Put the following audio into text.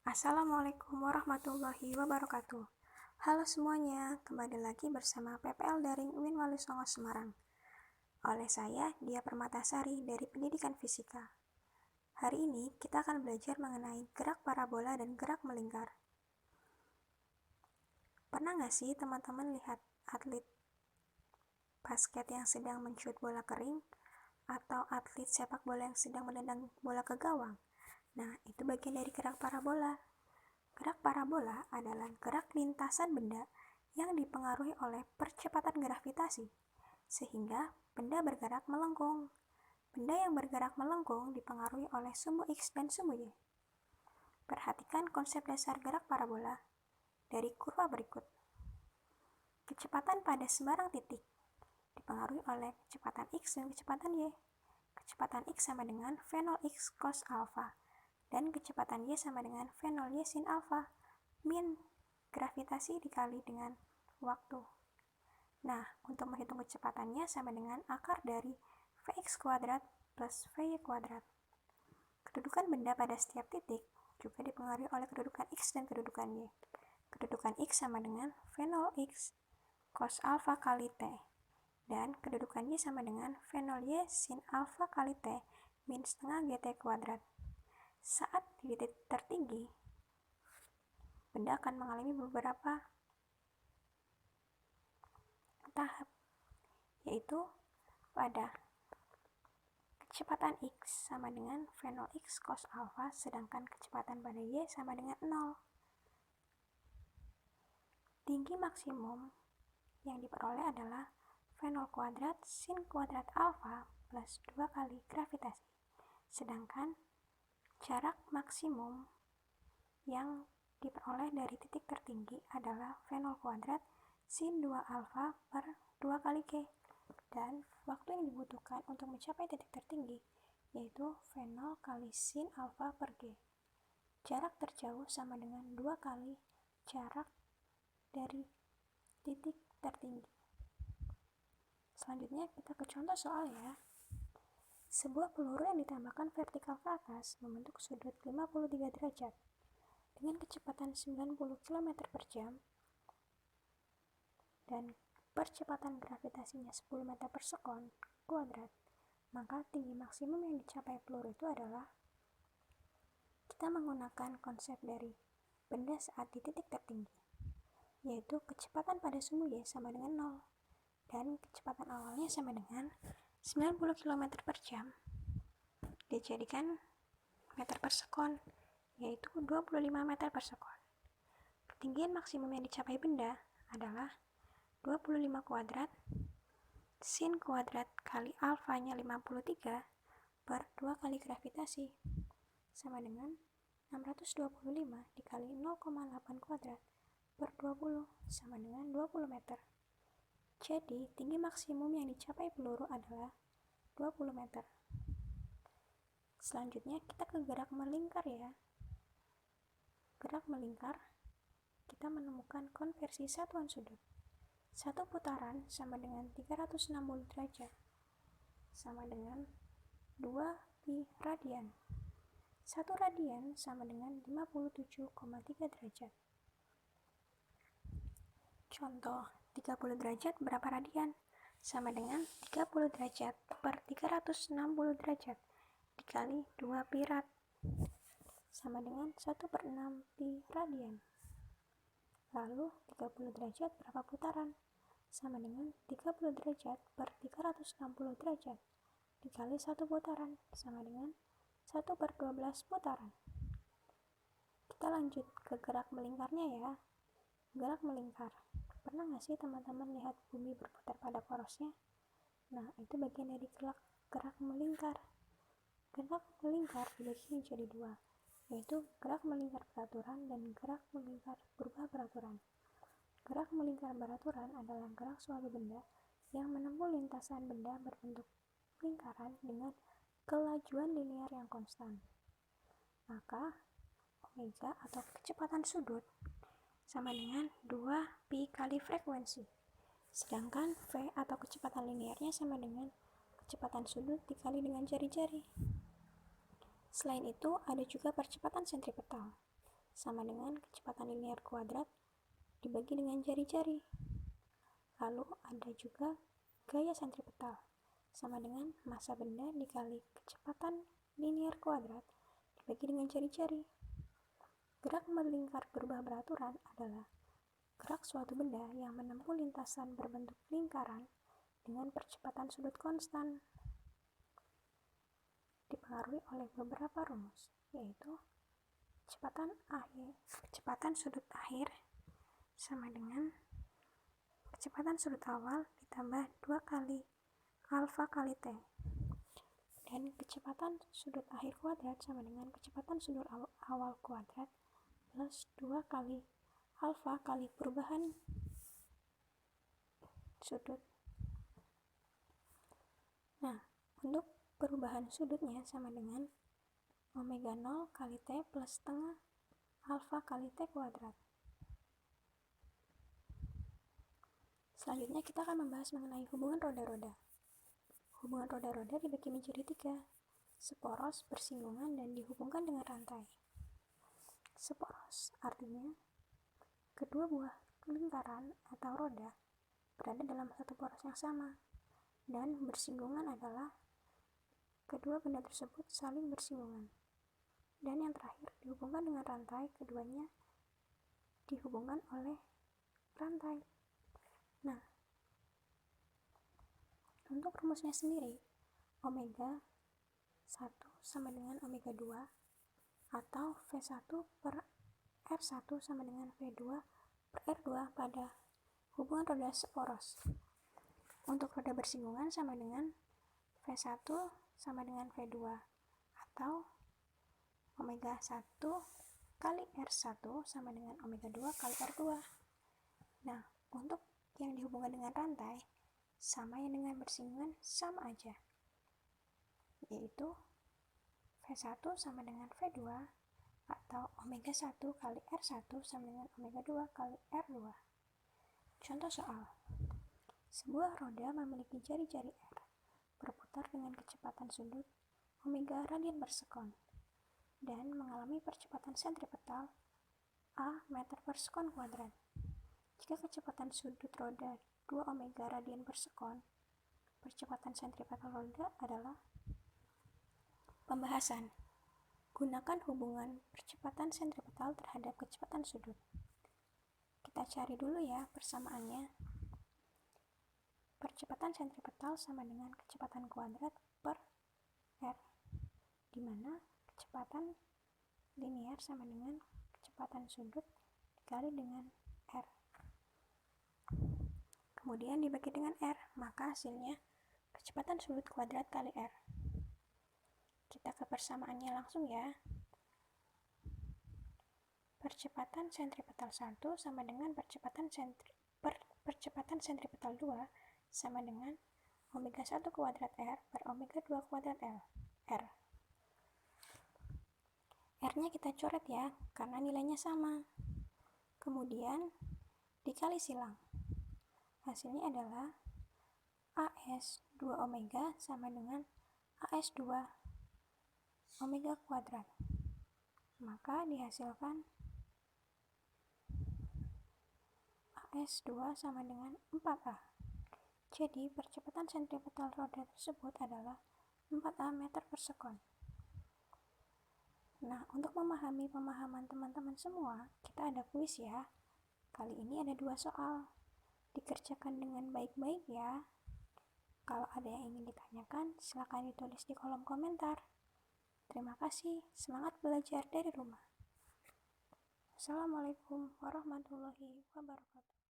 Assalamualaikum warahmatullahi wabarakatuh. Halo semuanya, kembali lagi bersama PPL Daring UIN Wali Songo Semarang. Oleh saya, Dia Permatasari dari Pendidikan Fisika. Hari ini kita akan belajar mengenai gerak parabola dan gerak melingkar. Pernah nggak sih teman-teman lihat atlet basket yang sedang mencut bola kering? Atau atlet sepak bola yang sedang menendang bola ke gawang? Nah, itu bagian dari gerak parabola. Gerak parabola adalah gerak lintasan benda yang dipengaruhi oleh percepatan gravitasi, sehingga benda bergerak melengkung. Benda yang bergerak melengkung dipengaruhi oleh sumbu X dan sumbu Y. Perhatikan konsep dasar gerak parabola dari kurva berikut. Kecepatan pada sembarang titik dipengaruhi oleh kecepatan X dan kecepatan Y. Kecepatan X sama dengan V0x cos alpha. Dan kecepatan Y sama dengan V0Y sin alpha, min gravitasi dikali dengan waktu. Nah, untuk menghitung kecepatannya sama dengan akar dari Vx kuadrat plus Vy kuadrat. Kedudukan benda pada setiap titik juga dipengaruhi oleh kedudukan X dan kedudukan Y. Kedudukan X sama dengan V0x cos alpha kali T. Dan kedudukan Y sama dengan V0Y sin alpha kali T min setengah GT kuadrat. Saat di titik tertinggi, benda akan mengalami beberapa tahap, yaitu pada kecepatan X sama dengan V0x cos alpha, sedangkan kecepatan pada Y sama dengan 0. Tinggi maksimum yang diperoleh adalah V0 kuadrat sin kuadrat alpha plus 2 kali gravitasi, sedangkan jarak maksimum yang diperoleh dari titik tertinggi adalah V0 kuadrat sin 2 alpha per 2 kali G, dan waktu yang dibutuhkan untuk mencapai titik tertinggi yaitu V0 kali sin alpha per G. Jarak terjauh sama dengan 2 kali jarak dari titik tertinggi. Selanjutnya kita ke contoh soal ya. Sebuah peluru yang ditembakkan vertikal ke atas membentuk sudut 53 derajat dengan kecepatan 90 km per jam dan percepatan gravitasinya 10 meter per sekon kuadrat, maka tinggi maksimum yang dicapai peluru itu adalah, kita menggunakan konsep dari benda saat di titik tertinggi, yaitu kecepatan pada sumbu Y sama dengan 0 dan kecepatan awalnya sama dengan 90 km per jam dijadikan meter per sekon, yaitu 25 meter per sekon. Ketinggian maksimum yang dicapai benda adalah 25 kuadrat sin kuadrat kali alfanya 53 per 2 kali gravitasi sama dengan 625 dikali 0,8 kuadrat per 20 sama dengan 20 meter. Jadi, tinggi maksimum yang dicapai peluru adalah 20 meter. Selanjutnya, kita ke gerak melingkar ya. Gerak melingkar, kita menemukan konversi satuan sudut. Satu putaran sama dengan 360 derajat, sama dengan 2 pi radian. Satu radian sama dengan 57,3 derajat. Contoh, 30 derajat berapa radian? Sama dengan 30 derajat per 360 derajat dikali 2 pi rad, sama dengan 1 per 6 pi radian. Lalu 30 derajat berapa putaran? Sama dengan 30 derajat per 360 derajat dikali 1 putaran, sama dengan 1 per 12 putaran. Kita lanjut ke gerak melingkarnya ya. Gerak melingkar. Pernah nggak sih teman-teman lihat bumi berputar pada porosnya? Nah, itu bagian dari gerak melingkar. Gerak melingkar dibagi menjadi dua, yaitu gerak melingkar beraturan dan gerak melingkar berubah beraturan. Gerak melingkar beraturan adalah gerak suatu benda yang menempuh lintasan benda berbentuk lingkaran dengan kelajuan linear yang konstan. Maka, omega atau kecepatan sudut sama dengan 2 pi kali frekuensi. Sedangkan V atau kecepatan linearnya sama dengan kecepatan sudut dikali dengan jari-jari. Selain itu, ada juga percepatan sentripetal. sama dengan kecepatan linier kuadrat dibagi dengan jari-jari. Lalu ada juga gaya sentripetal, sama dengan massa benda dikali kecepatan linier kuadrat dibagi dengan jari-jari. Gerak melingkar berubah beraturan adalah gerak suatu benda yang menempuh lintasan berbentuk lingkaran dengan percepatan sudut konstan. Dipengaruhi oleh beberapa rumus, yaitu kecepatan sudut akhir sama dengan kecepatan sudut awal ditambah 2 kali alfa kali T. Dan kecepatan sudut akhir kuadrat sama dengan kecepatan sudut awal kuadrat plus 2 kali alfa kali perubahan sudut. Nah, untuk perubahan sudutnya sama dengan omega 0 kali T plus setengah alfa kali T kuadrat. Selanjutnya kita akan membahas mengenai hubungan roda-roda. Hubungan roda-roda dibagi menjadi 3, seporos, bersinggungan, dan dihubungkan dengan rantai. Seporos artinya kedua buah lingkaran atau roda berada dalam satu poros yang sama, dan bersinggungan adalah kedua benda tersebut saling bersinggungan. Dan yang terakhir dihubungkan dengan rantai, keduanya dihubungkan oleh rantai. Nah, untuk rumusnya sendiri, omega 1 sama dengan omega 2 atau V1 per R1 sama dengan V2 per R2 pada hubungan roda seporos. Untuk roda bersinggungan sama dengan V1 sama dengan V2 atau omega 1 kali R1 sama dengan omega 2 kali R2. Nah, untuk yang dihubungkan dengan rantai sama yang dengan bersinggungan sama aja, yaitu V1 sama dengan V2 atau omega 1 kali R1 sama dengan omega 2 kali R2. Contoh soal. Sebuah roda memiliki jari-jari R berputar dengan kecepatan sudut omega radian per sekon dan mengalami percepatan sentripetal A meter per sekon kuadrat. Jika kecepatan sudut roda 2 omega radian per sekon, percepatan sentripetal roda adalah pembahasan. Gunakan hubungan percepatan sentripetal terhadap kecepatan sudut. Kita cari dulu ya persamaannya. Percepatan sentripetal sama dengan kecepatan kuadrat per R, di mana kecepatan linier sama dengan kecepatan sudut dikali dengan R. Kemudian dibagi dengan R, maka hasilnya kecepatan sudut kuadrat kali R. Kita ke persamaannya langsung ya. Percepatan sentripetal 1 sama dengan percepatan sentripetal 2 sama dengan omega 1 kuadrat R per omega 2 kuadrat R. R-nya kita coret ya, karena nilainya sama. Kemudian dikali silang. Hasilnya adalah AS 2 omega sama dengan AS 2 omega kuadrat. Maka dihasilkan AS 2 sama dengan 4A. Jadi percepatan sentripetal roda tersebut adalah 4A meter per sekon. Nah, untuk memahami pemahaman teman-teman semua, kita ada kuis ya. Kali ini ada 2 soal. Dikerjakan dengan baik-baik ya. Kalau ada yang ingin ditanyakan, silakan ditulis di kolom komentar. Terima kasih, semangat belajar dari rumah. Assalamualaikum warahmatullahi wabarakatuh.